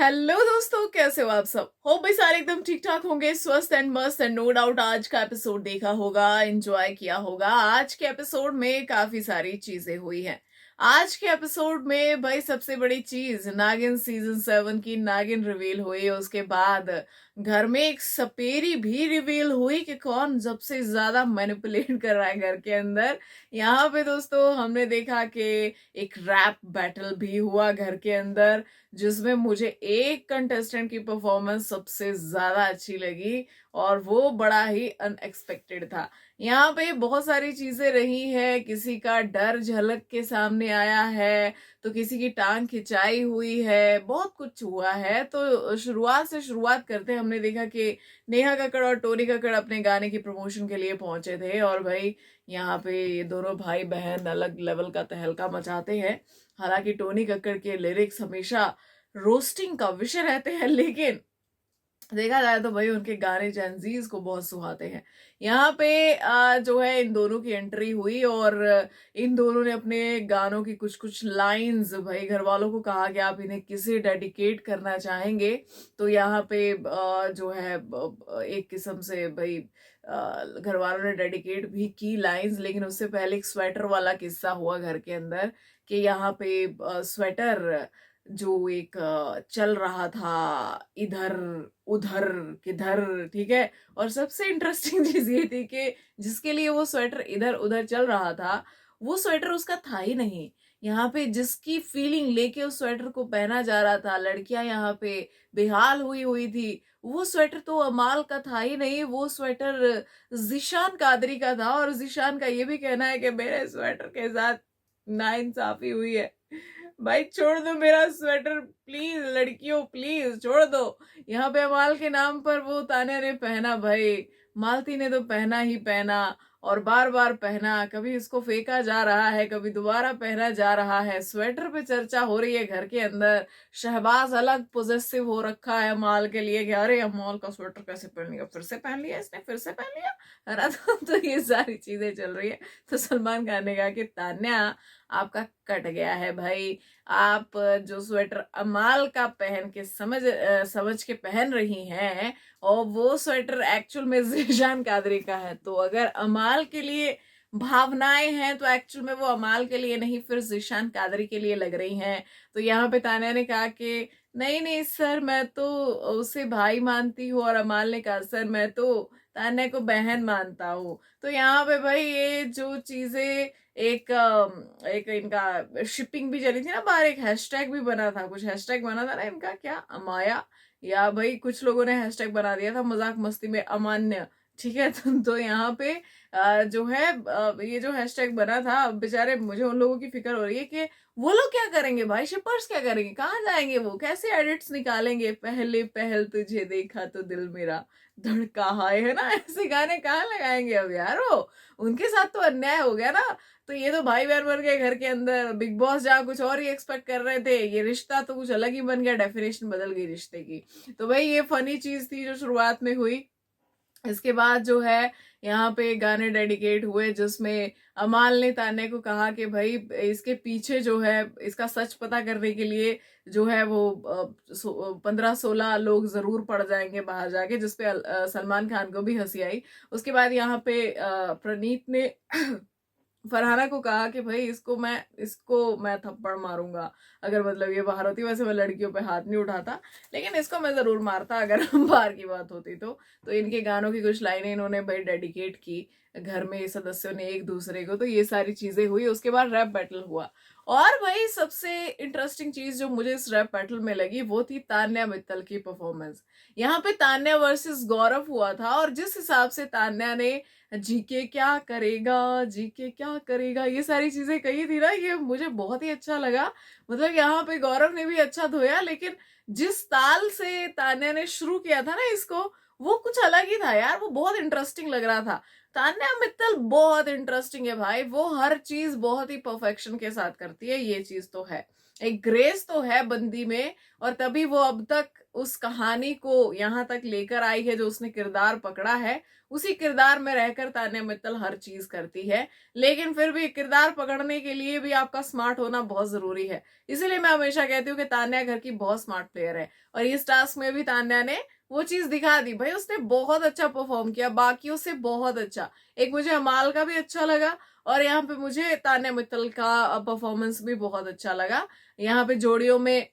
Hello दोस्तों, कैसे हो आप सब? होप भाई सारे एकदम ठीक ठाक होंगे, स्वस्थ एंड मस्त एंड नो डाउट आज का एपिसोड देखा होगा, एंजॉय किया होगा। आज के एपिसोड में काफी सारी चीजें हुई हैं। आज के एपिसोड में भाई सबसे बड़ी चीज नागिन सीजन 7 की नागिन रिवील हुई। उसके बाद घर में एक सपेरी भी रिवील हुई कि कौन सबसे ज्यादा मैनिपुलेट कर रहा है घर के अंदर। यहाँ पे दोस्तों हमने देखा कि एक रैप बैटल भी हुआ घर के अंदर, जिसमें मुझे एक कंटेस्टेंट की परफॉर्मेंस सबसे ज्यादा अच्छी लगी और वो बड़ा ही अनएक्सपेक्टेड था। यहाँ पे बहुत सारी चीजें रही है, किसी का डर झलक के सामने आया है तो किसी की टांग खिंचाई हुई है, बहुत कुछ हुआ है। तो शुरुआत से शुरुआत करते हमने देखा कि नेहा कक्कड़ और टोनी कक्कड़ अपने गाने की प्रमोशन के लिए पहुंचे थे और भाई यहाँ पे ये दोनों भाई बहन अलग लेवल का तहलका मचाते हैं। हालांकि टोनी कक्कड़ के लिरिक्स हमेशा रोस्टिंग का विषय रहते हैं, लेकिन देखा जाए तो भाई उनके गाने जेंजीज को बहुत सुहाते हैं। यहाँ पे जो है इन दोनों की एंट्री हुई और इन दोनों ने अपने गानों की कुछ कुछ लाइंस भाई घर वालों को कहा कि आप इन्हें किसे डेडिकेट करना चाहेंगे। तो यहाँ पे जो है एक किस्म से भाई घर वालों ने डेडिकेट भी की लाइंस, लेकिन उससे पहले एक स्वेटर वाला किस्सा हुआ घर के अंदर कि यहाँ पे स्वेटर जो एक चल रहा था इधर उधर किधर, ठीक है। और सबसे इंटरेस्टिंग चीज ये थी कि जिसके लिए वो स्वेटर इधर उधर चल रहा था वो स्वेटर उसका था ही नहीं। यहाँ पे जिसकी फीलिंग लेके उस स्वेटर को पहना जा रहा था, लड़कियां यहाँ पे बेहाल हुई हुई थी, वो स्वेटर तो अमाल का था ही नहीं, वो स्वेटर जिशान कादरी का था। और जिशान का ये भी कहना है कि मेरे स्वेटर के साथ नाइंसाफी हुई है। भाई छोड़ दो मेरा स्वेटर प्लीज, लड़कियों प्लीज छोड़ दो। यहाँ पे अमाल के नाम पर वो तान्या ने पहना, भाई मालती ने तो पहना ही पहना और बार बार पहना, कभी इसको फेंका जा रहा है कभी दोबारा पहना जा रहा है। स्वेटर पे चर्चा हो रही है घर के अंदर। शहबाज अलग पोजेसिव हो रखा है अमाल के लिए कि अरे अमाल का स्वेटर कैसे पहन लिया, फिर से पहन लिया इसने, फिर से पहन लिया, है ना। तो ये सारी चीजें चल रही है। तो सलमान खान ने कहा कि तान्या आपका कट गया है भाई, आप जो स्वेटर अमाल का पहन के समझ के पहन रही हैं और वो स्वेटर एक्चुअल में जीशान कादरी का है। तो अगर अमाल के लिए भावनाएं हैं तो एक्चुअल में वो अमाल के लिए नहीं फिर जीशान कादरी के लिए लग रही हैं। तो यहाँ पे तान्या ने कहा कि नहीं नहीं सर, मैं तो उसे भाई मानती हूँ, और अमाल ने कहा सर मैं तो तान्या को बहन मानता हूँ। तो यहाँ पे भाई ये जो चीजें एक इनका शिपिंग भी चली थी ना बाहर, एक हैशटैग भी बना था, कुछ हैशटैग बना था ना इनका, क्या अमाया या भाई कुछ लोगों ने हैशटैग बना दिया था मजाक मस्ती में अमान्य, ठीक है। तो यहाँ पे जो है ये जो हैशटैग बना था, अब बेचारे मुझे उन लोगों की फिक्र हो रही है कि वो लोग क्या करेंगे भाई, शिपर्स क्या करेंगे, कहाँ जाएंगे, वो कैसे एडिट्स निकालेंगे, पहले पहल तुझे देखा तो दिल मेरा धड़का हाय, है ना, ऐसे गाने कहाँ लगाएंगे अब यार वो, उनके साथ तो अन्याय हो गया ना। तो ये तो भाई बहन बन गए घर के अंदर, बिग बॉस जहाँ कुछ और ही एक्सपेक्ट कर रहे थे, ये रिश्ता तो कुछ अलग ही बन गया, डेफिनेशन बदल गई रिश्ते की। तो भाई ये फनी चीज थी जो शुरुआत में हुई। इसके बाद जो है यहाँ पे गाने डेडिकेट हुए जिसमें अमाल ने तान्या को कहा कि भाई इसके पीछे जो है इसका सच पता करने के लिए जो है वो 15-16 लोग जरूर पड़ जाएंगे बाहर जाके, जिसपे सलमान खान को भी हंसी आई। उसके बाद यहाँ पे प्रणीत ने फरहाना को कहा कि भाई इसको मैं थप्पड़ मारूंगा अगर मतलब ये बाहर होती। वैसे मैं लड़कियों पे हाथ नहीं उठाता, लेकिन इसको मैं जरूर मारता अगर हम बाहर की बात होती तो इनके गानों की कुछ लाइनें इन्होंने भाई डेडिकेट की घर में सदस्यों ने एक दूसरे को। तो ये सारी चीजें हुई। उसके बाद रैप बैटल हुआ और भाई सबसे इंटरेस्टिंग चीज जो मुझे इस रैप बैटल में लगी वो थी तान्या मित्तल की परफॉर्मेंस। यहाँ पे तान्या वर्सेस गौरव हुआ था और जिस हिसाब से तान्या ने जीके क्या करेगा, जीके क्या करेगा, ये सारी चीजें कही थी ना, ये मुझे बहुत ही अच्छा लगा। मतलब यहाँ पे गौरव ने भी अच्छा धोया, लेकिन जिस ताल से तान्या ने शुरू किया था ना इसको, वो कुछ अलग ही था यार, वो बहुत इंटरेस्टिंग लग रहा था। तान्या मित्तल बहुत इंटरेस्टिंग है भाई, वो हर चीज बहुत ही परफेक्शन के साथ करती है, ये चीज तो है। एक ग्रेस तो है बंदी में, और तभी वो अब तक उस कहानी को यहाँ तक लेकर आई है, जो उसने किरदार पकड़ा है उसी किरदार में रहकर तान्या मित्तल हर चीज करती है। लेकिन फिर भी किरदार पकड़ने के लिए भी आपका स्मार्ट होना बहुत जरूरी है। इसीलिए मैं हमेशा कहती हूँ कि तान्या घर की बहुत स्मार्ट प्लेयर है, और इस टास्क में भी तान्या ने वो चीज दिखा दी भाई। उसने बहुत अच्छा परफॉर्म किया, बाकियों से बहुत अच्छा। एक मुझे अमाल का भी अच्छा लगा, और यहाँ पे मुझे तान्या मित्तल का परफॉर्मेंस भी बहुत अच्छा लगा। यहाँ पे जोड़ियों में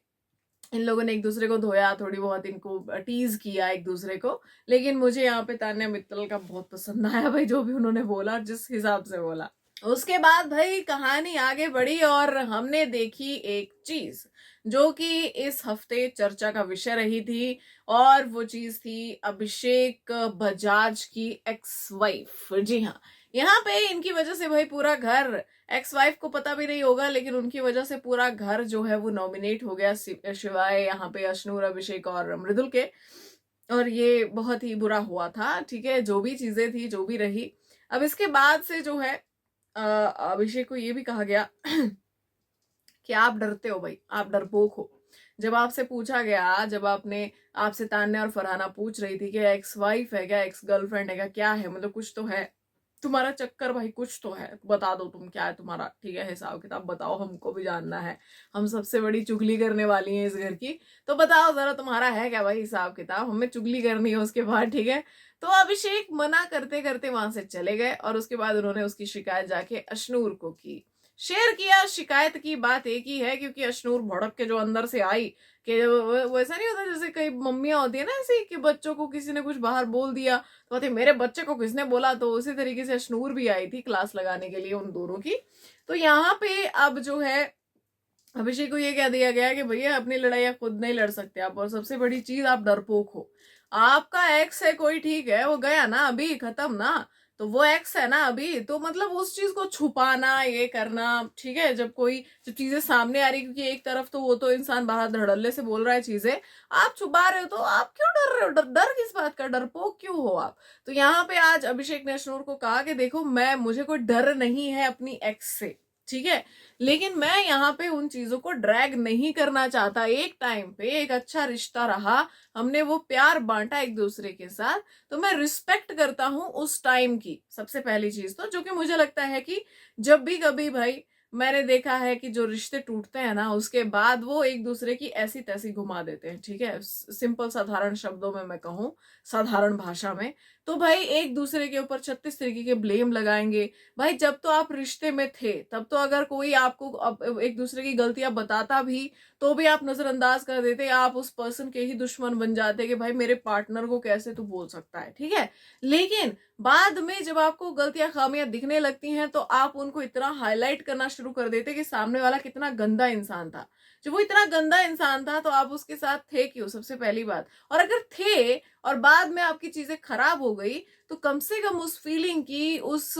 इन लोगों ने एक दूसरे को धोया, थोड़ी बहुत इनको टीज किया एक दूसरे को, लेकिन मुझे यहाँ पे तान्या मित्तल का बहुत पसंद आया भाई, जो भी उन्होंने बोला, जिस हिसाब से बोला। उसके बाद भाई कहानी आगे बढ़ी और हमने देखी एक चीज जो कि इस हफ्ते चर्चा का विषय रही थी, और वो चीज थी अभिषेक बजाज की एक्स वाइफ। जी हाँ, यहाँ पे इनकी वजह से भाई पूरा घर, एक्स वाइफ को पता भी नहीं होगा लेकिन उनकी वजह से पूरा घर जो है वो नॉमिनेट हो गया, शिवाय यहाँ पे अशनूर, अभिषेक और मृदुल के। और ये बहुत ही बुरा हुआ था, ठीक है, जो भी चीजें थी, जो भी रही। अब इसके बाद से जो है अभिषेक को ये भी कहा गया कि आप डरते हो भाई, आप डरपोक हो। जब आपसे पूछा गया, जब आपसे तान्या और फरहाना पूछ रही थी कि एक्स वाइफ है क्या, एक्स गर्लफ्रेंड है क्या, क्या है, मतलब कुछ तो है तुम्हारा चक्कर भाई, कुछ तो है, बता दो तुम क्या है तुम्हारा, ठीक है, हिसाब किताब बताओ, हमको भी जानना है, हम सबसे बड़ी चुगली करने वाली हैं इस घर की, तो बताओ जरा तुम्हारा है क्या भाई हिसाब किताब, हमें चुगली करनी है उसके बाद, ठीक है। तो अभिषेक मना करते करते वहां से चले गए, और उसके बाद उन्होंने उसकी शिकायत जाके अशनूर को की, शेयर किया। शिकायत की बात एक ही है, क्योंकि अशनूर भड़क के जो अंदर से आई कि वैसा नहीं होता जैसे कई मम्मियां होती है ना ऐसी, कि बच्चों को किसी ने कुछ बाहर बोल दिया तो कहते मेरे बच्चे को किसने बोला, तो उसी तरीके से अशनूर भी आई थी क्लास लगाने के लिए उन दोनों की। तो यहाँ पे अब जो है अभिषेक को ये कह दिया गया कि भैया अपनी लड़ाई खुद नहीं लड़ सकते आप, और सबसे बड़ी चीज आप डरपोक हो। आपका एक्स है कोई, ठीक है, वो गया ना अभी, खत्म ना, तो वो एक्स है ना अभी, तो मतलब उस चीज को छुपाना, ये करना, ठीक है, जब चीजें सामने आ रही, क्योंकि एक तरफ तो वो तो इंसान बाहर धड़ल्ले से बोल रहा है चीजें, आप छुपा रहे हो, तो आप क्यों डर रहे हो, डर किस बात का, डरपोक क्यों हो आप। तो यहाँ पे आज अभिषेक ने अशनूर को कहा कि देखो मुझे कोई डर नहीं है अपनी एक्स से, ठीक है, लेकिन मैं यहाँ पे उन चीजों को ड्रैग नहीं करना चाहता। एक टाइम पे एक अच्छा रिश्ता रहा, हमने वो प्यार बांटा एक दूसरे के साथ, तो मैं रिस्पेक्ट करता हूं उस टाइम की, सबसे पहली चीज तो, जो कि मुझे लगता है कि जब भी कभी भाई मैंने देखा है कि जो रिश्ते टूटते हैं ना, उसके बाद वो एक दूसरे की ऐसी तैसी घुमा देते हैं, ठीक है, सिंपल साधारण शब्दों में मैं कहूं, साधारण भाषा में, तो भाई एक दूसरे के ऊपर 36 तरीके के ब्लेम लगाएंगे। भाई जब तो आप रिश्ते में थे, तब तो अगर कोई आपको एक दूसरे की गलतियां बताता भी, तो भी आप नजरअंदाज कर देते, आप उस पर्सन के ही दुश्मन बन जाते कि भाई मेरे पार्टनर को कैसे तू बोल सकता है, ठीक है। लेकिन बाद में जब आपको गलतियां, खामियां दिखने लगती हैं, तो आप उनको इतना हाईलाइट करना शुरू कर देते कि सामने वाला कितना गंदा इंसान था। जब वो इतना गंदा इंसान था तो आप उसके साथ थे क्यों, सबसे पहली बात। और अगर थे और बाद में आपकी चीजें खराब हो गई, तो कम से कम उस फीलिंग की, उस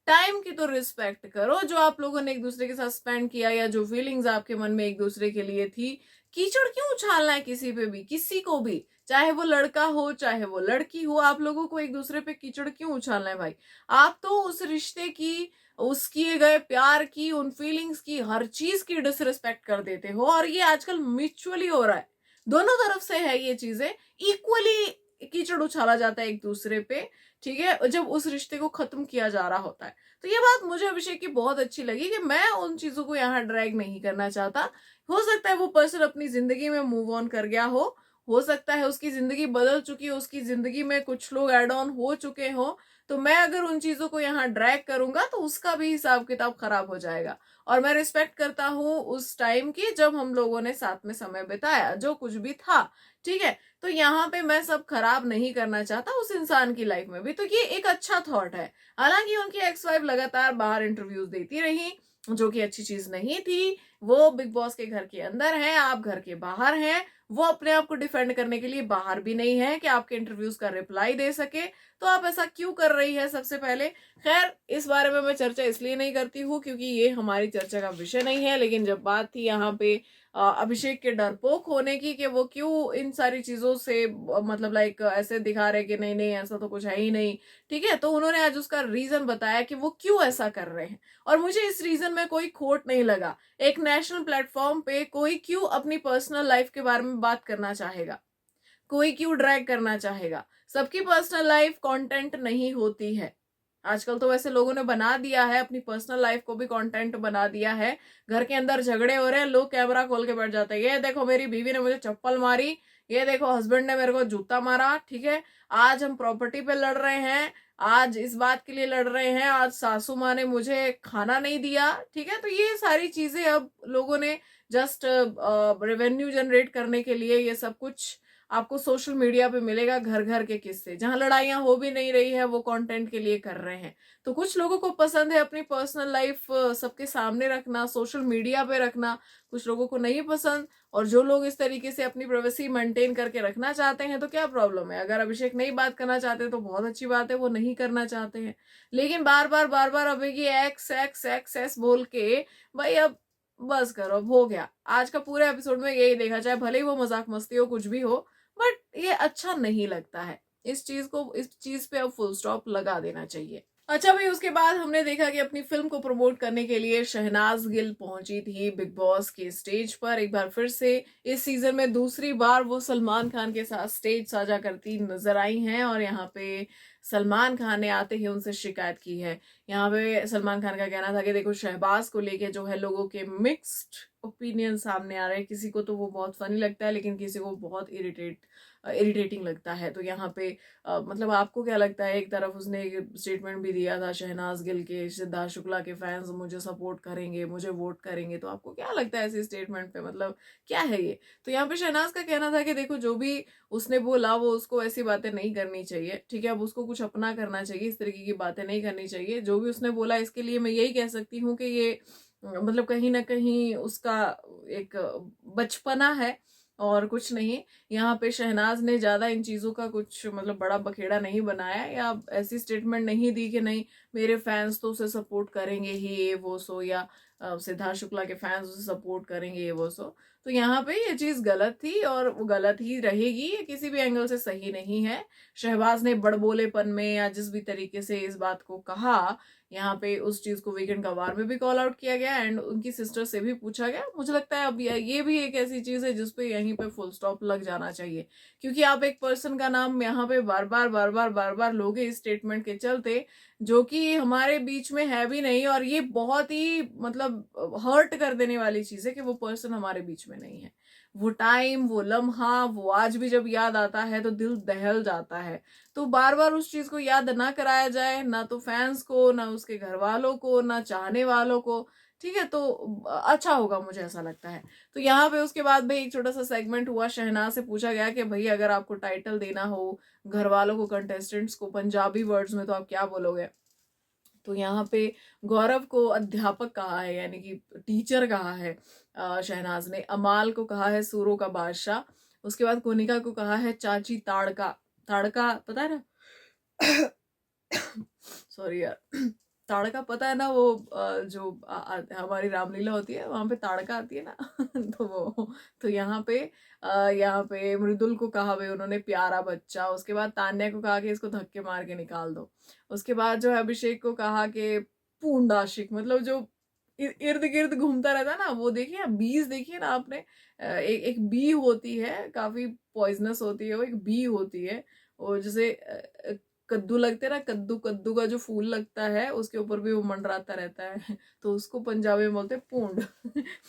टाइम की तो रिस्पेक्ट करो जो आप लोगों ने एक दूसरे के साथ स्पेंड किया, या जो फीलिंग्स आपके मन में एक दूसरे के लिए थी। कीचड़ क्यों उछालना है किसी पे भी, किसी को भी, चाहे वो लड़का हो चाहे वो लड़की हो, आप लोगों को एक दूसरे पे कीचड़ क्यों उछालना है भाई। आप तो उस रिश्ते की, उस किए गए प्यार की, उन फीलिंग्स की, हर चीज की डिसरिस्पेक्ट कर देते हो, और ये आजकल म्यूचुअली हो रहा है, दोनों तरफ से है ये चीजें, इक्वली कीचड़ उछाला जाता है एक दूसरे पे, ठीक है, जब उस रिश्ते को खत्म किया जा रहा होता है। तो ये बात मुझे अभिषेक की बहुत अच्छी लगी कि मैं उन चीजों को यहाँ ड्रैग नहीं करना चाहता। हो सकता है वो पर्सन अपनी जिंदगी में मूव ऑन कर गया हो सकता है उसकी जिंदगी बदल चुकी हो, उसकी जिंदगी में कुछ लोग एड ऑन हो चुके हो, तो मैं अगर उन चीजों को यहाँ ड्रैग करूंगा तो उसका भी हिसाब किताब खराब हो जाएगा। और मैं रिस्पेक्ट करता हूँ उस टाइम की जब हम लोगों ने साथ में समय बिताया, जो कुछ भी था, ठीक है। तो यहाँ पे मैं सब खराब नहीं करना चाहता उस इंसान की लाइफ में भी, तो ये एक अच्छा थॉट है। हालांकि उनकी एक्स वाइफ लगातार बाहर इंटरव्यूज देती रही, जो कि अच्छी चीज नहीं थी। वो बिग बॉस के घर के अंदर है, आप घर के बाहर हैं, वो अपने आप को डिफेंड करने के लिए बाहर भी नहीं है कि आपके इंटरव्यूज का रिप्लाई दे सके, तो आप ऐसा क्यों कर रही है सबसे पहले। खैर इस बारे में मैं चर्चा इसलिए नहीं करती हूँ क्योंकि ये हमारी चर्चा का विषय नहीं है, लेकिन जब बात थी यहाँ पे अभिषेक के डरपोक होने की, कि वो क्यों इन सारी चीजों से मतलब लाइक ऐसे दिखा रहे कि नहीं नहीं ऐसा तो कुछ है ही नहीं। ठीक है, तो उन्होंने आज उसका रीजन बताया कि वो क्यों ऐसा कर रहे हैं, और मुझे इस रीजन में कोई खोट नहीं लगा। एक नेशनल प्लेटफॉर्म पे कोई क्यों अपनी पर्सनल लाइफ के बारे में बात करना चाहेगा, कोई क्यों ड्रैग करना चाहेगा। सबकी पर्सनल लाइफ कंटेंट नहीं होती है। आजकल तो वैसे लोगों ने बना दिया है, अपनी पर्सनल लाइफ को भी कंटेंट बना दिया है। घर के अंदर झगड़े हो रहे हैं, लोग कैमरा खोल के बैठ जाते हैं, ये देखो मेरी बीवी ने मुझे चप्पल मारी, ये देखो हस्बैंड ने मेरे को जूता मारा। ठीक है, आज हम प्रॉपर्टी पे लड़ रहे हैं, आज इस बात के लिए लड़ रहे हैं, आज सासू माँ ने मुझे खाना नहीं दिया। ठीक है, तो ये सारी चीजें अब लोगों ने जस्ट रेवेन्यू जनरेट करने के लिए ये सब कुछ आपको सोशल मीडिया पे मिलेगा। घर घर के किस्से जहां लड़ाइयां हो भी नहीं रही है, वो कंटेंट के लिए कर रहे हैं। तो कुछ लोगों को पसंद है अपनी पर्सनल लाइफ सबके सामने रखना, सोशल मीडिया पे रखना, कुछ लोगों को नहीं पसंद। और जो लोग इस तरीके से अपनी प्राइवेसी मेंटेन करके रखना चाहते हैं तो क्या प्रॉब्लम है। अगर अभिषेक नहीं बात करना चाहते तो बहुत अच्छी बात है, वो नहीं करना चाहते हैं। लेकिन बार बार अब ये एक्स एक्स एक्स एस बोल के, भाई अब बस करो, अब हो गया। आज का पूरे एपिसोड में यही देखा, चाहे भले ही वो मजाक मस्ती हो, कुछ भी हो, बट ये अच्छा नहीं लगता है। इस चीज पे अब फुल स्टॉप लगा देना चाहिए। अच्छा भाई, उसके बाद हमने देखा कि अपनी फिल्म को प्रमोट करने के लिए शहनाज गिल पहुंची थी बिग बॉस के स्टेज पर। एक बार फिर से इस सीजन में दूसरी बार वो सलमान खान के साथ स्टेज साझा करती नजर आई हैं, और यहाँ पे सलमान खान ने आते ही उनसे शिकायत की है। यहाँ पे सलमान खान का कहना था कि देखो शहबाज को लेके जो है लोगों के मिक्स्ड ओपिनियन सामने आ रहे हैं, किसी को तो वो बहुत फनी लगता है, लेकिन किसी को बहुत इरिटेटिंग लगता है। तो यहाँ पे मतलब आपको क्या लगता है। एक तरफ उसने एक स्टेटमेंट भी दिया था शहनाज गिल के, सिद्धार्थ शुक्ला के फैंस मुझे सपोर्ट करेंगे, मुझे वोट करेंगे। तो आपको क्या लगता है ऐसे स्टेटमेंट पे, मतलब क्या है ये। तो यहाँ पे शहनाज का कहना था कि देखो जो भी उसने बोला वो उसको ऐसी बातें नहीं करनी चाहिए। ठीक है, अब उसको कुछ अपना करना चाहिए, इस तरीके की बातें नहीं करनी चाहिए। जो भी उसने बोला इसके लिए मैं यही कह सकती हूँ कि ये मतलब कहीं ना कहीं उसका एक बचपना है और कुछ नहीं। यहाँ पे शहनाज ने ज्यादा इन चीजों का कुछ मतलब बड़ा बखेड़ा नहीं बनाया, या ऐसी स्टेटमेंट नहीं दी कि नहीं मेरे फैंस तो उसे सपोर्ट करेंगे ही ये वो सो, या सिद्धार्थ शुक्ला के फैंस उसे सपोर्ट करेंगे ये वो सो। तो यहाँ पे ये चीज गलत थी और वो गलत ही रहेगी, ये किसी भी एंगल से सही नहीं है। शहबाज ने बड़बोलेपन में या जिस भी तरीके से इस बात को कहा, यहाँ पे उस चीज को वीकेंड का वार में भी कॉल आउट किया गया एंड उनकी सिस्टर से भी पूछा गया। मुझे लगता है अब ये भी एक ऐसी चीज है जिसपे यहीं पे फुल स्टॉप लग जाना चाहिए, क्योंकि आप एक पर्सन का नाम यहाँ पे बार बार लोगे इस स्टेटमेंट के चलते, जो कि हमारे बीच में है भी नहीं। और ये बहुत ही मतलब हर्ट कर देने वाली चीज है कि वो पर्सन हमारे बीच में नहीं है। वो टाइम, वो लम्हा, वो आज भी जब याद आता है तो दिल दहल जाता है। तो बार बार उस चीज को याद ना कराया जाए, ना तो फैंस को, ना उसके घर वालों को, ना चाहने वालों को। ठीक है, तो अच्छा होगा, मुझे ऐसा लगता है। तो यहाँ पे उसके बाद भाई एक छोटा सा सेगमेंट हुआ, शहनाज से पूछा गया कि भाई अगर आपको टाइटल देना हो घर वालों को, कंटेस्टेंट्स को, पंजाबी वर्ड्स में तो आप क्या बोलोगे। तो यहाँ पे गौरव को अध्यापक कहा है, यानी कि टीचर कहा है शहनाज ने। अमाल को कहा है सूरों का बादशाह। उसके बाद कोनिका को कहा है चाची ताड़का। ताड़का पता है ना सॉरी यार ताड़का पता है ना, वो जो हमारी रामलीला होती है वहां पे ताड़का आती है ना तो वो, तो यहाँ पे मृदुल को कहा भाई उन्होंने प्यारा बच्चा। उसके बाद तान्या को कहा कि इसको धक्के मार के निकाल दो। उसके बाद जो है अभिषेक को कहा कि पूंड आशिक, मतलब जो इर्द गिर्द घूमता रहता है ना, वो देखिए बीज देखिए ना आपने। एक बी होती है, काफी पॉइजनस होती है, वो एक बी होती है। और जैसे कद्दू लगते हैं ना, कद्दू कद्दू का जो फूल लगता है उसके ऊपर भी वो मंडराता रहता है तो उसको पंजाबी में बोलते हैं पूंड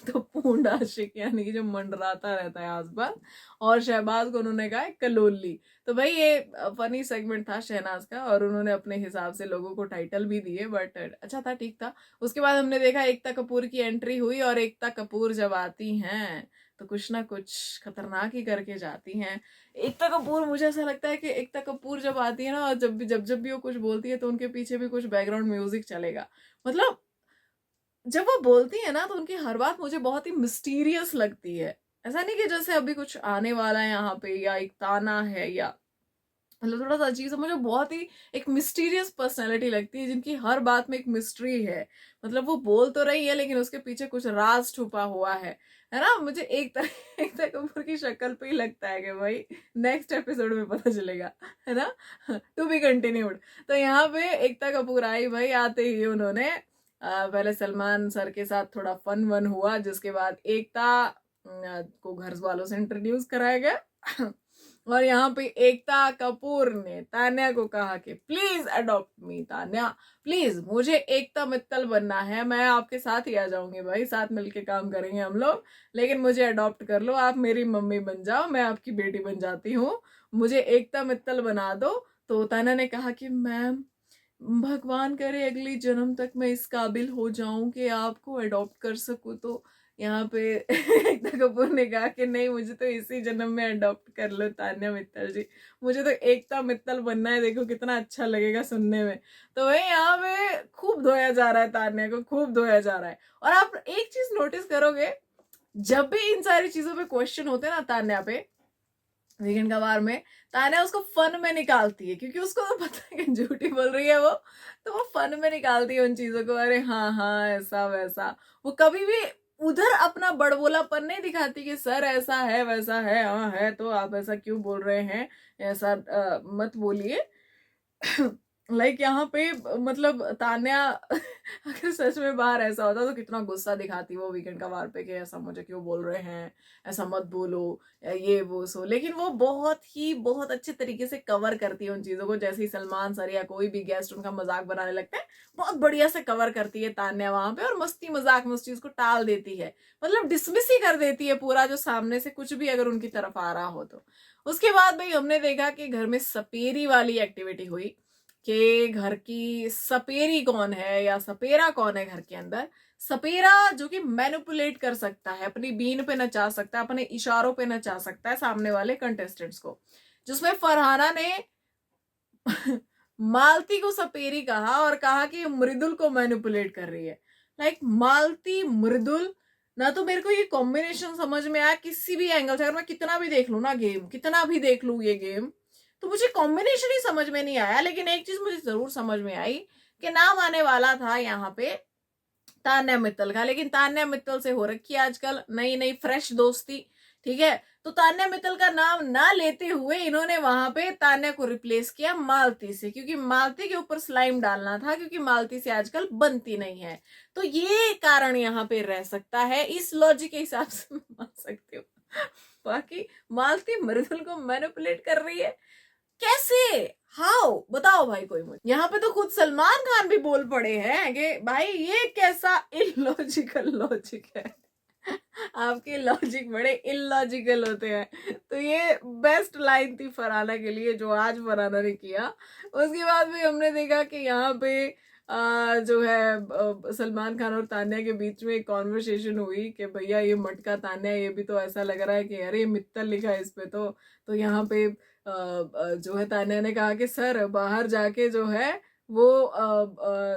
तो पूंड आशिक यानी कि जो मंडराता रहता है आसपास। और शहबाज को उन्होंने कहा है कलोली। तो भाई ये फनी सेगमेंट था शहनाज का, और उन्होंने अपने हिसाब से लोगों को टाइटल भी दिए, बट अच्छा था, ठीक था। उसके बाद हमने देखा एकता कपूर की एंट्री हुई, और एकता कपूर जब आती हैं तो कुछ ना कुछ खतरनाक ही करके जाती हैं। एकता कपूर, मुझे ऐसा लगता है कि एकता कपूर जब आती है ना, और जब भी वो कुछ बोलती है तो उनके पीछे भी कुछ बैकग्राउंड म्यूजिक चलेगा। मतलब जब वो बोलती है ना तो उनकी हर बात मुझे बहुत ही मिस्टीरियस लगती है। ऐसा नहीं कि जैसे अभी कुछ आने वाला है यहाँ पे, या एक ताना है, या मतलब थोड़ा सा अजीब सा, मुझे बहुत ही एक मिस्टीरियस पर्सनैलिटी लगती है जिनकी हर बात में एक मिस्ट्री है। मतलब वो बोल तो रही है लेकिन उसके पीछे कुछ राज छुपा हुआ है। है ना। मुझे एकता कपूर की शक्ल पे ही लगता है कि भाई नेक्स्ट एपिसोड में पता चलेगा, है ना। To be continued. तो यहाँ पे एकता कपूर आई भाई, आते ही उन्होंने पहले सलमान सर के साथ थोड़ा फन वन हुआ, जिसके बाद एकता को घर वालों से इंट्रोड्यूस कराया गया। और यहाँ पे एकता कपूर ने तान्या को कहा कि please adopt me Tanya, please मुझे एकता मित्तल बनना है, मैं आपके साथ ही आ जाऊंगी भाई, साथ मिलके काम करेंगे हम लोग, लेकिन मुझे अडॉप्ट कर लो, आप मेरी मम्मी बन जाओ, मैं आपकी बेटी बन जाती हूँ, मुझे एकता मित्तल बना दो। तो तान्या ने कहा कि मैम भगवान करे अगली जन्म तक मैं इस काबिल हो जाऊं कि आपको अडॉप्ट कर सकूं। तो यहाँ पे एकता कपूर ने कहा कि नहीं, मुझे तो इसी जन्म में अडॉप्ट कर लो तान्या मित्तल जी, मुझे तो एकता मित्तल बनना है, देखो कितना अच्छा लगेगा सुनने में। तो भाई यहाँ पे खूब धोया जा रहा है, तान्या को खूब धोया जा रहा है। और आप एक चीज नोटिस करोगे, जब भी इन सारी चीजों पे क्वेश्चन होते हैं ना तान्या पे वीकेंड का वार में, तान्या उसको फन में निकालती है, क्योंकि उसको तो पता है कि झूठी बोल रही है वो, तो वो फन में निकालती है उन चीजों को, अरे हाँ हाँ ऐसा वैसा। वो कभी भी उधर अपना बड़बोलापन नहीं दिखाती कि सर ऐसा है वैसा है, हाँ है तो आप ऐसा क्यों बोल रहे हैं, ऐसा मत बोलिए। लाइक यहाँ पे मतलब तान्या अगर सच में बाहर ऐसा होता तो कितना गुस्सा दिखाती वो वीकेंड का वार पे कि ऐसा मुझे क्यों बोल रहे हैं, ऐसा मत बोलो, ये वो सो। लेकिन वो बहुत अच्छे तरीके से कवर करती है उन चीजों को, जैसे ही सलमान सर या कोई भी गेस्ट उनका मजाक बनाने लगता है, बहुत बढ़िया से कवर करती है तान्या वहां पे, और मस्ती मजाक में उस चीज को टाल देती है, मतलब डिसमिस ही कर देती है पूरा जो सामने से कुछ भी अगर उनकी तरफ आ रहा हो तो। उसके बाद भाई हमने देखा कि घर में सपेरी वाली एक्टिविटी हुई, कि घर की सपेरी कौन है या सपेरा कौन है घर के अंदर। सपेरा जो कि मैनिपुलेट कर सकता है, अपनी बीन पे नचा सकता है, अपने इशारों पे नचा सकता है सामने वाले कंटेस्टेंट्स को, जिसमें फरहाना ने मालती को सपेरी कहा और कहा कि मृदुल को मैनिपुलेट कर रही है। लाइक मालती मृदुल, ना तो मेरे को ये कॉम्बिनेशन समझ में आया किसी भी एंगल से, अगर मैं कितना भी देख लू ना गेम, कितना भी देख लू ये गेम, तो मुझे कॉम्बिनेशन ही समझ में नहीं आया। लेकिन एक चीज मुझे जरूर समझ में आई कि नाम आने वाला था यहाँ पे तान्या मित्तल का, लेकिन तान्या मित्तल से हो रखी है आजकल नई नई फ्रेश दोस्ती, ठीक है। तो तान्या मित्तल का नाम ना लेते हुए इन्होंने वहां पे तान्या को रिप्लेस किया मालती से, क्योंकि मालती के ऊपर स्लाइम डालना था, क्योंकि मालती से आजकल बनती नहीं है। तो ये कारण यहाँ पे रह सकता है, इस लॉजिक के हिसाब से मैं मान सकती हूँ। बाकी मालती मृदुल को मैनिपुलेट कर रही है कैसे, हाउ, बताओ भाई कोई मुझे। यहाँ पे तो खुद सलमान खान भी बोल पड़े हैं कि भाई ये कैसा इलॉजिकल लॉजिक है। आपके लॉजिक बड़े इलॉजिकल होते हैं। तो ये बेस्ट लाइन थी फरहाना के लिए जो आज फरहाना ने किया। उसके बाद भी हमने देखा कि यहाँ पे जो है सलमान खान और तान्या के बीच में एक कॉन्वर्सेशन हुई कि भैया ये मटका तान्या, ये भी तो ऐसा लग रहा है कि अरे मित्तल लिखा है इस पे। तो यहाँ पे जो है तान्या ने कहा कि सर बाहर जाके जो है वो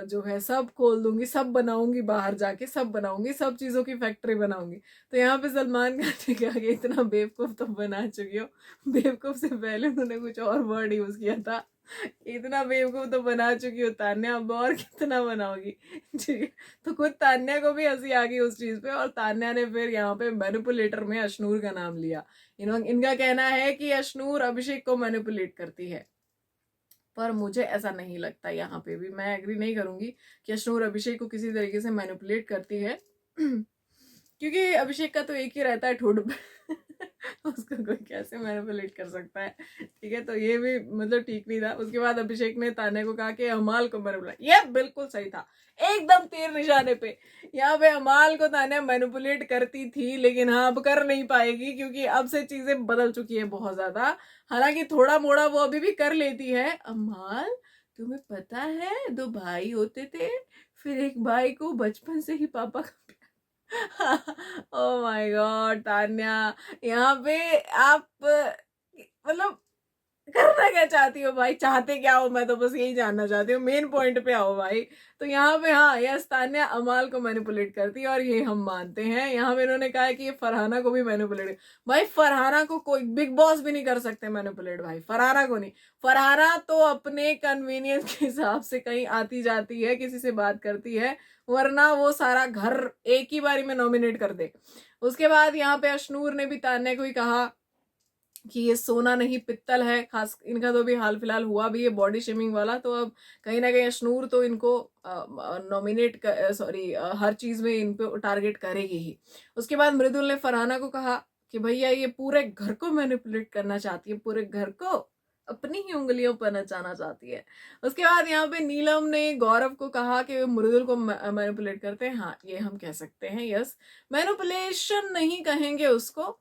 जो है सब खोल दूंगी, सब बनाऊंगी, बाहर जाके सब बनाऊंगी, सब चीजों की फैक्ट्री बनाऊंगी। तो यहाँ पे सलमान खान ने कहा कि इतना बेवकूफ तो बना चुकी हो, बेवकूफ से पहले उन्होंने कुछ और वर्ड यूज किया था, इतना बेवकूफ तो बना चुकी हो तान्या, अब और कितना बनाओगी। ठीक है, तो खुद तान्या को भी हंसी आ गई उस चीज पे, और तान्या ने फिर यहाँ पे मैनिपुलेटर में अशनूर का नाम लिया। इनका कहना है कि अशनूर अभिषेक को मैनिपुलेट करती है, पर मुझे ऐसा नहीं लगता। यहाँ पे भी मैं एग्री नहीं करूंगी कि अशनूर अभिषेक को किसी तरीके से मैनिपुलेट करती है। क्योंकि अभिषेक का तो एक ही रहता है ठुड। उसको कोई कैसे मैनिपुलेट कर सकता है, ठीक है। तो ये भी मतलब ठीक नहीं था। उसके बाद अभिषेक ने तान्या को कहा कि अमाल को मैनिपुलेट, ये बिल्कुल सही था, एकदम तीर निशाने पे। यहाँ पे अमाल को तान्या मैनिपुलेट करती थी, लेकिन हाँ अब कर नहीं पाएगी, क्योंकि अब से चीजें बदल चुकी है बहुत ज्यादा। हालांकि थोड़ा मोड़ा वो अभी भी कर लेती है। अमाल तुम्हें पता है 2 भाई होते थे, फिर एक भाई को बचपन से ही पापा का ओ माय गॉड तान्या, यहाँ पे आप मतलब करना क्या क्या चाहती हो भाई, चाहते क्या हो, मैं तो बस यही जानना चाहती हूँ, मेन पॉइंट पे आओ भाई। तो यहाँ पे हाँ, यस, तान्या अमाल को मैनिपुलेट करती है और ये हम मानते हैं। यहाँ पे इन्होंने कहा है कि ये फरहाना को भी मैनिपुलेट, भाई फरहाना को कोई बिग बॉस भी नहीं कर सकते मैनिपुलेट, भाई फरहाना को नहीं। फरहाना तो अपने कन्वीनियंस के हिसाब से कहीं आती जाती है, किसी से बात करती है, वरना वो सारा घर एक ही बारी में नॉमिनेट कर दे। उसके बाद यहाँ पे अशनूर ने भी तान्या को ही कहा कि ये सोना नहीं पित्तल है। खास इनका तो भी हाल फिलहाल हुआ भी है बॉडी शेमिंग वाला, तो अब कहीं ना कहीं अशनूर तो इनको नॉमिनेट सॉरी हर चीज में इन पे टारगेट करेगी ही। उसके बाद मृदुल ने फरहाना को कहा कि भैया ये पूरे घर को मैनिपुलेट करना चाहती है, पूरे घर को अपनी ही उंगलियों पर नचाना चाहती है। उसके बाद यहाँ पे नीलम ने गौरव को कहा कि वे मृदुल को मैनिपुलेट करते हैं। हाँ, ये हम कह सकते हैं, यस, मैनिपुलेशन नहीं कहेंगे उसको,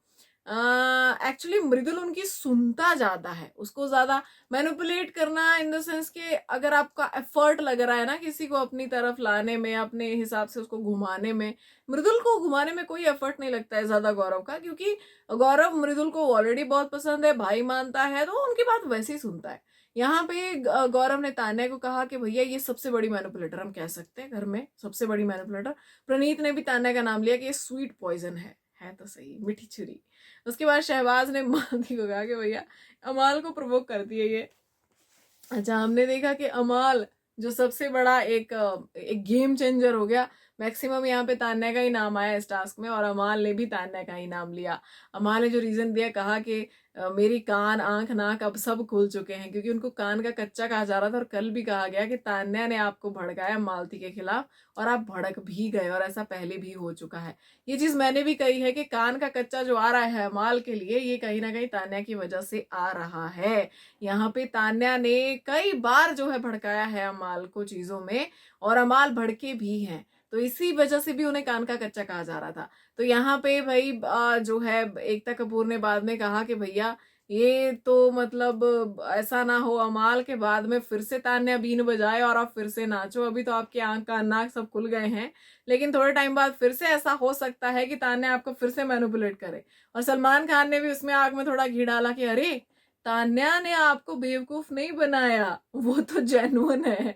एक्चुअली मृदुल उनकी सुनता ज्यादा है, उसको ज्यादा मैनिपुलेट करना इन द सेंस कि अगर आपका एफर्ट लग रहा है ना किसी को अपनी तरफ लाने में, अपने हिसाब से उसको घुमाने में, मृदुल को घुमाने में कोई एफर्ट नहीं लगता है ज्यादा गौरव का, क्योंकि गौरव मृदुल को ऑलरेडी बहुत पसंद है, भाई मानता है, तो उनकी बात वैसे ही सुनता है। यहाँ पे गौरव ने तान्या को कहा कि भैया ये सबसे बड़ी मैनिपुलेटर हम कह सकते हैं घर में, सबसे बड़ी मैनिपुलेटर। प्रणीत ने भी तान्या का नाम लिया कि ये स्वीट पॉइजन है तो सही, मीठी छुरी। उसके बाद शहबाज ने मालती को कहा कि भैया अमाल को प्रवोक करती है ये। अच्छा, हमने देखा कि अमाल जो सबसे बड़ा एक गेम चेंजर हो गया, मैक्सिमम यहाँ पे तान्या का ही नाम आया इस टास्क में, और अमाल ने भी तान्या का ही नाम लिया। अमाल ने जो रीजन दिया, कहा कि मेरी कान आंख नाक अब सब खुल चुके हैं, क्योंकि उनको कान का कच्चा कहा जा रहा था, और कल भी कहा गया कि तान्या ने आपको भड़काया मालती के खिलाफ, और आप भड़क भी गए, और ऐसा पहले भी हो चुका है। ये चीज मैंने भी कही है कि कान का कच्चा जो आ रहा है अमाल के लिए, ये कहीं ना कहीं तान्या की वजह से आ रहा है। यहाँ पे तान्या ने कई बार जो है भड़काया है अमाल को चीजों में, और अमाल भड़के भी हैं, तो इसी वजह से भी उन्हें कान का कच्चा कहा जा रहा था। तो यहाँ पे भाई जो है एकता कपूर ने बाद में कहा कि भैया ये तो मतलब ऐसा ना हो अमाल के बाद में फिर से तान्या बीन बजाए और आप फिर से नाचो, अभी तो आपकी आंख कान नाक सब खुल गए हैं, लेकिन थोड़े टाइम बाद फिर से ऐसा हो सकता है कि तान्या आपको फिर से मैनिपुलेट करे। और सलमान खान ने भी उसमें आग में थोड़ा घी डाला कि अरे तान्या ने आपको बेवकूफ नहीं बनाया, वो तो जेन्युइन है।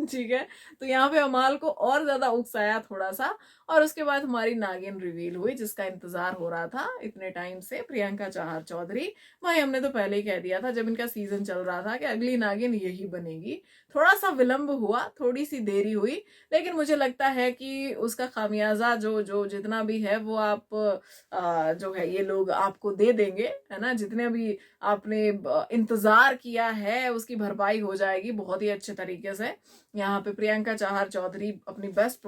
ठीक है, तो यहाँ पे अमाल को और ज्यादा उकसाया थोड़ा सा। और उसके बाद हमारी नागिन रिवील हुई, जिसका इंतजार हो रहा था इतने टाइम से, प्रियंका चाहर चौधरी। भाई हमने तो पहले ही कह दिया था जब इनका सीजन चल रहा था कि अगली नागिन यही बनेगी। थोड़ा सा विलंब हुआ, थोड़ी सी देरी हुई, लेकिन मुझे लगता है कि उसका खामियाजा जो जो जितना भी है वो आप जो है ये लोग आपको दे देंगे, है ना। जितने भी आपने इंतजार किया है उसकी भरपाई हो जाएगी बहुत ही अच्छे तरीके से। यहाँ पे प्रियंका चाहर चौधरी अपनी बेस्ट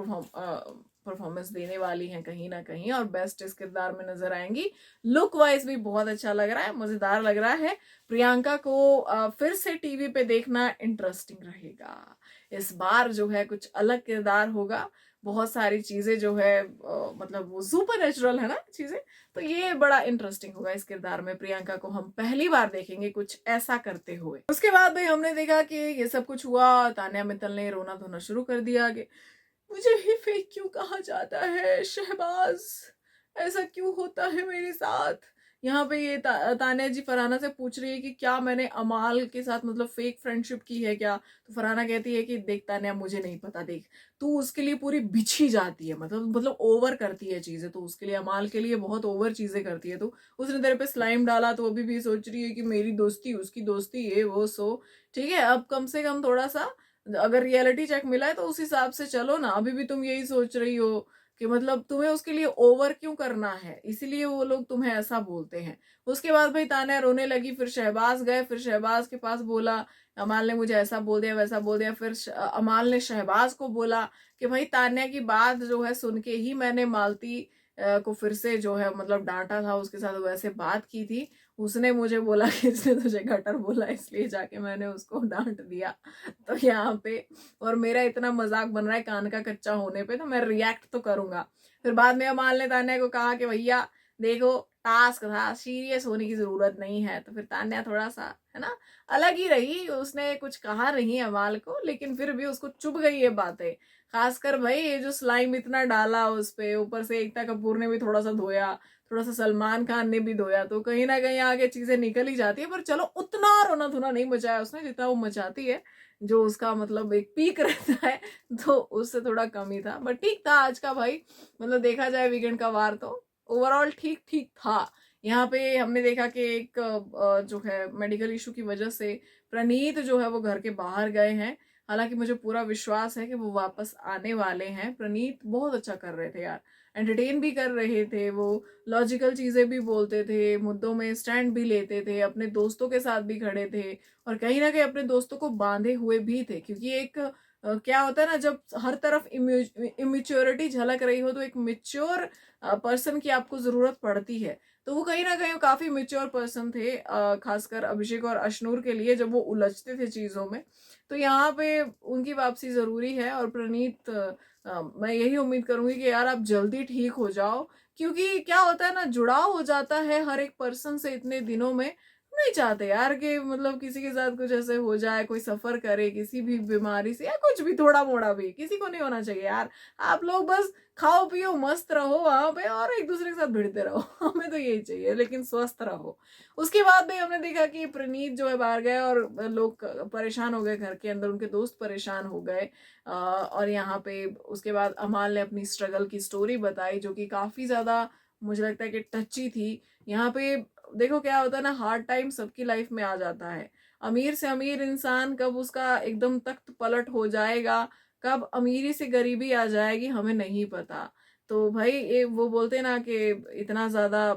परफॉर्मेंस देने वाली हैं कहीं ना कहीं, और बेस्ट इस किरदार में नजर आएंगी। लुक वाइज भी बहुत अच्छा लग रहा है, मजेदार लग रहा है। प्रियंका को फिर से टीवी पे देखना इंटरेस्टिंग रहेगा। इस बार जो है कुछ अलग किरदार होगा, बहुत सारी चीजें जो है मतलब वो सुपर नेचुरल है ना चीजें, तो ये बड़ा इंटरेस्टिंग होगा। इस किरदार में प्रियंका को हम पहली बार देखेंगे कुछ ऐसा करते हुए। उसके बाद भाई हमने देखा कि ये सब कुछ हुआ, तान्या मित्तल ने रोना धोना शुरू कर दिया कि मुझे ही फेक क्यों कहा जाता है, शहबाज ऐसा क्यों होता है मेरे साथ। यहाँ पे ये तान्या जी फरहाना से पूछ रही है कि क्या मैंने अमाल के साथ मतलब फेक फ्रेंडशिप की है क्या। तो फरहाना कहती है कि देख तान्या मुझे नहीं पता, देख तू उसके लिए पूरी बिछी जाती है, मतलब ओवर करती है चीजें, तो उसके लिए अमाल के लिए बहुत ओवर चीजें करती है। तो उसने तेरे पे स्लाइम डाला तो अभी भी सोच रही है कि मेरी दोस्ती उसकी दोस्ती ये वो सो ठीक है। अब कम से कम थोड़ा सा अगर रियलिटी चेक मिला है तो उस हिसाब से चलो ना। अभी भी तुम यही सोच रही हो कि मतलब तुम्हें उसके लिए ओवर क्यों करना है, इसीलिए वो लोग तुम्हें ऐसा बोलते हैं। उसके बाद भाई तान्या रोने लगी, फिर शहबाज गए, फिर शहबाज के पास बोला अमाल ने मुझे ऐसा बोल दिया वैसा बोल दिया। फिर अमाल ने शहबाज को बोला कि भाई तान्या की बात जो है सुन के ही मैंने मालती को फिर से जो है मतलब डांटा था, उसके साथ वैसे बात की थी। उसने मुझे बोला कि इसने तुझे गटर बोला इसलिए जाके मैंने उसको डांट दिया। तो यहाँ पे और मेरा इतना मजाक बन रहा है कान का कच्चा होने पे, तो मैं रिएक्ट तो करूंगा। फिर बाद में अमाल ने तान्या को कहा कि भैया देखो टास्क था, सीरियस होने की जरूरत नहीं है। तो फिर तान्या थोड़ा सा है ना अलग ही रही, उसने कुछ कहा नहीं अमाल को, लेकिन फिर भी उसको चुभ गई ये बातें। खासकर भाई ये जो स्लाइम इतना डाला उस पे, ऊपर से एकता कपूर ने भी थोड़ा सा धोया, थोड़ा सा सलमान खान ने भी धोया, तो कहीं ना कहीं आगे चीजें निकल ही जाती है। पर चलो उतना रोना धोना नहीं मचाया उसने जितना वो मचाती है, जो उसका मतलब एक पीक रहता है, तो उससे थोड़ा कम ही था। बट ठीक था आज का भाई, मतलब देखा जाए वीकेंड का वार तो ओवरऑल ठीक ठीक था। यहाँ पे हमने देखा कि एक जो है मेडिकल इशू की वजह से प्रणीत जो है वो घर के बाहर गए हैं। हालांकि मुझे पूरा विश्वास है कि वो वापस आने वाले हैं। प्रणीत बहुत अच्छा कर रहे थे यार, एंटरटेन भी कर रहे थे वो, लॉजिकल चीजें भी बोलते थे, मुद्दों में स्टैंड भी लेते थे, अपने दोस्तों के साथ भी खड़े थे, और कहीं ना कहीं अपने दोस्तों को बांधे हुए भी थे। क्योंकि एक क्या होता है ना, जब हर तरफ इमेच्योरिटी झलक रही हो तो एक मेच्योर पर्सन की आपको जरूरत पड़ती है। तो वो कहीं ना कहीं काफी मेच्योर पर्सन थे, खासकर अभिषेक और अशनूर के लिए जब वो उलझते थे चीजों में। तो यहाँ पे उनकी वापसी जरूरी है। और प्रणीत, मैं यही उम्मीद करूंगी कि यार आप जल्दी ठीक हो जाओ, क्योंकि क्या होता है ना, जुड़ाव हो जाता है हर एक पर्सन से इतने दिनों में। नहीं चाहते यार कि मतलब किसी के साथ कुछ ऐसे हो जाए, कोई सफर करे किसी भी बीमारी से या कुछ भी, थोड़ा मोड़ा भी किसी को नहीं होना चाहिए यार। आप लोग बस खाओ पियो मस्त रहो वहां पे और एक दूसरे के साथ भिड़ते रहो हमें तो यही चाहिए, लेकिन स्वस्थ रहो। उसके बाद भी हमने देखा कि प्रणीत जो है बाहर गए और लोग परेशान हो गए, घर के अंदर उनके दोस्त परेशान हो गए। और यहाँ पे उसके बाद अमाल ने अपनी स्ट्रगल की स्टोरी बताई, जो कि काफी ज्यादा मुझे लगता है कि टची थी। यहाँ पे देखो क्या होता है ना, हार्ड टाइम सबकी लाइफ में आ जाता है। अमीर से अमीर इंसान कब उसका एकदम तख्त पलट हो जाएगा, कब अमीरी से गरीबी आ जाएगी, हमें नहीं पता। तो भाई ये वो बोलते हैं ना कि इतना ज्यादा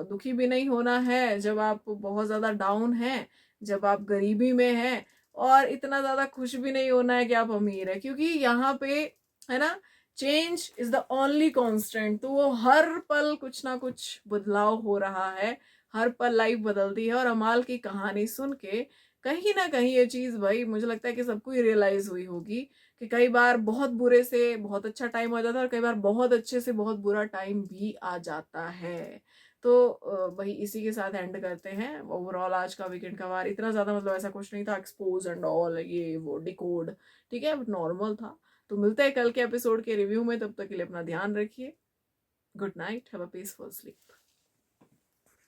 दुखी भी नहीं होना है जब आप बहुत ज्यादा डाउन हैं, जब आप गरीबी में हैं, और इतना ज्यादा खुश भी नहीं होना है कि आप अमीर है। क्योंकि यहाँ पे है ना, change is the only constant. तो वो हर पल कुछ ना कुछ बदलाव हो रहा है, हर पल लाइफ बदलती है। और अमाल की कहानी सुन के कहीं ना कहीं ये चीज भाई मुझे लगता है कि सबको ही रियलाइज हुई होगी कि कई बार बहुत बुरे से बहुत अच्छा टाइम आ जाता है, और कई बार बहुत अच्छे से बहुत बुरा टाइम भी आ जाता है। तो वही इसी के साथ एंड करते हैं। ओवरऑल आज का वीकेंड का वार इतना ज्यादा मतलब ऐसा कुछ नहीं था एक्सपोज एंड ऑल ये वो डिकोड, ठीक है, बट नॉर्मल था। तो मिलते हैं कल के एपिसोड के रिव्यू में, तब तक के लिए अपना ध्यान रखिए। Good night, have a peaceful sleep.